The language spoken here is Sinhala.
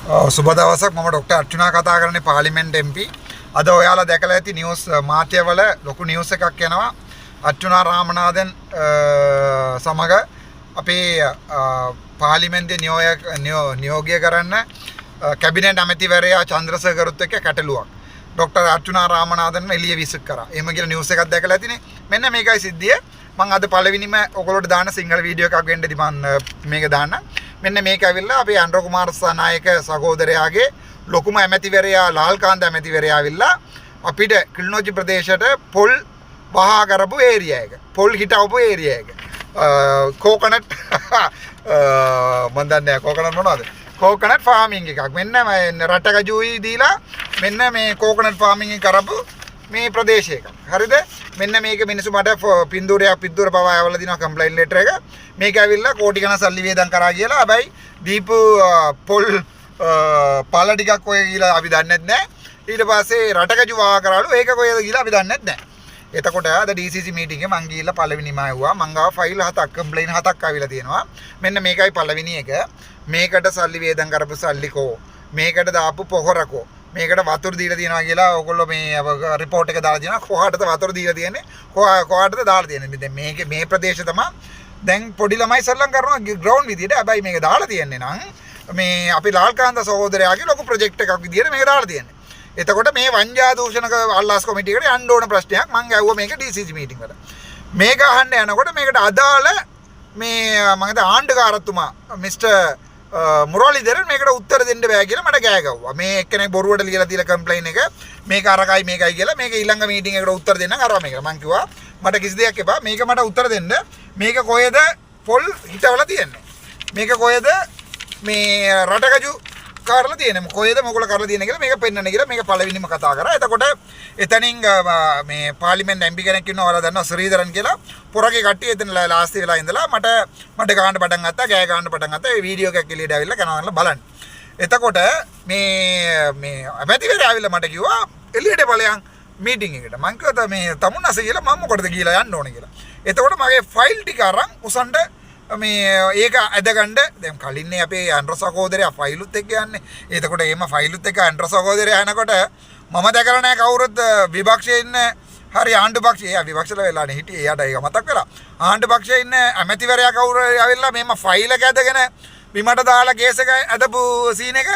සුබ දවසක්. මම ඩොක්ටර් අර්චුනා කතා කරන්නේ පාර්ලිමේන්තු MP. අද ඔයාලා දැකලා ඇති නිවුස් මාධ්‍යවල ලොකු නිවුස් එකක් එනවා. අර්චුනා රාමනාදන් සමග අපේ පාර්ලිමේන්තුවේ නියෝගය කරන්න කැබිනට් ඇමතිවරයා චන්ද්‍රසේකරත් එක්ක ගැටලුවක්. ඩොක්ටර් අර්චුනා රාමනාදන්ව එළිය විසක් කරා. එහෙම කියලා නිවුස් එකක් දැකලා ඇතිනේ. මෙන්න මේකයි සිද්ධිය. මම අද පළවෙනිම ඔයගොල්ලෝට දාන සිංහල වීඩියෝ එකක් වෙන්නදී මම මේක දාන්න. මෙන්න මේක ඇවිල්ලා අපේ අන්ඩ්‍රෝ කුමාර සනායක සහෝදරයාගේ ලොකුම ඇමතිවරයා ලාල්කාන්ත ඇමතිවරයා ඇවිල්ලා අපිට කිලිනොච්චි ප්‍රදේශයට පොල් වහා කරපු ඒරියා එක. පොල් හිටවපු ඒරියා එක. කෝකනට් මම දන්නේ කෝකනට් මොනවද? කෝකනට් ෆාමින් එකක්. මෙන්න රටකජුයි දීලා මෙන්න මේ කෝකනට් ෆාමින් එක කරපු මේ ප්‍රදේශයක. හරිද? මෙන්න මේක මිනිස්සු මට පින්තූරයක් පවා ඇවලා දිනවා කම්ප්ලයින්ට් ලෙටර් එක. මේක ඇවිල්ලා කෝටි ගණන් සල්ලි වේදම් කරා කියලා. හැබැයි දීපු පොල් පළ ටිකක් ඔය කියලා අපි දන්නේ නැහැ. ඊට පස්සේ රටකජු වා කරාලු ඒක කොහෙද කියලා අපි දන්නේ නැහැ. එතකොට අද DCC මීටින් එකේ මං ගිහිල්ලා පළවෙනිම ආවුවා. මං ගාව ෆයිල් 7ක් කම්ප්ලයින් 7ක් ආවිලා තියෙනවා. මෙන්න මේකයි පළවෙනි එක. මේකට සල්ලි වේදම් කරපු සල්ලිකෝ. මේකට දාපු පොහොරකෝ. මේකට වතුර දීලා තියෙනවා කියලා ඕගොල්ලෝ මේ රිපෝට් එක දාලා තියෙනවා. කොහාටද වතුර දීලා තියෙන්නේ? කොහාටද දාලා තියෙන්නේ? දැන් මේකේ මේ ප්‍රදේශ තමයි දැන් පොඩි ළමයි සල්ලම් කරනවා ග්‍රවුන්ඩ් විදියට. හැබැයි මේක දාලා තියෙන්නේ නම් මේ අපි ලාල්කාන්ත සහෝදරයාගේ ලොකු ප්‍රොජෙක්ට් එකක් විදියට මේක දාලා තියෙන්නේ. එතකොට මේ වංජා දූෂණක අල්ලාස් කමිටියකට යන්න ඕන ප්‍රශ්නයක් මම ඇහුවා මේක DCC මීටින් වල. මේක අහන්න යනකොට මේකට අදාළ මේ මම හිතා ආණ්ඩුකාරතුමා මිස්ටර් මුරලිදරන් මේකට උත්තර දෙන්න බෑ කියලා මට ගෑ ගැව්වා. මේ එක්කෙනෙක් බොරුවට ලියලා තියලා කම්ප්ලයින් එක මේක අරකයි මේකයි කියලා මේක ඊළඟ මීටින් එකට උත්තර දෙන්න අරවා මේක. මම කිව්වා මට කිසි දෙයක් එපා. මේක මට උත්තර දෙන්න. මේක කොහෙද පොල් හිටවලා තියෙන්නේ? මේක කොහෙද මේ රටකජු කාරලා තියෙන්නේ? කොහෙද මොකල කරලා තියෙන්නේ කියලා මේක පෙන්වන්න කියලා මේක පළවෙනිම කතා කරා. එතකොට එතනින් මේ පාර්ලිමේන්තු MP කෙනෙක් ඉන්නවා ඔයාලා දන්නවා ශ්‍රීධරන් කියලා. පොරගේ කට්ටිය එතන ලාස්ට් වෙලා ඉඳලා මට ගාන්න පටන් ගත්තා. ගෑ ගන්න පටන් ගත්තා. ඒ වීඩියෝ එකක් එළියට ආවිල්ලා කනවන්න බලන්න. එතකොට මේ ඇමතිවරයා ආවිල්ලා මට කිව්වා එළියට ඵලයන් මීටින් එකට. මං කිව්වා මේ තමුන්නාස කියලා මම මොකටද කියලා යන්න ඕනේ කියලා. එතකොට මගේ ෆයිල් ටික අරන් උසන්ඩ මේ ඒක ඇදගන්න දැන් කලින්නේ අපේ අන්ඩ්‍රෝ සහෝදරයා ෆයිලුත් එක්ක යන්නේ. එතකොට එහෙම ෆයිලුත් එක්ක අන්ඩ්‍රෝ සහෝදරයා යනකොට මම දැකලා නැහැ කවුරුත් විපක්ෂයේ ඉන්න හරි ආණ්ඩු පක්ෂයේ විපක්ෂල වෙලානේ හිටියේ. එයාට ඒක මතක් වෙලා. ආණ්ඩු පක්ෂයේ ඉන්න ඇමතිවරයා කවුරු ආවිල්ලා මේම ෆයිල් එක ඇදගෙන බිමට දාලා කේස් එක ඇදපු සීන් එක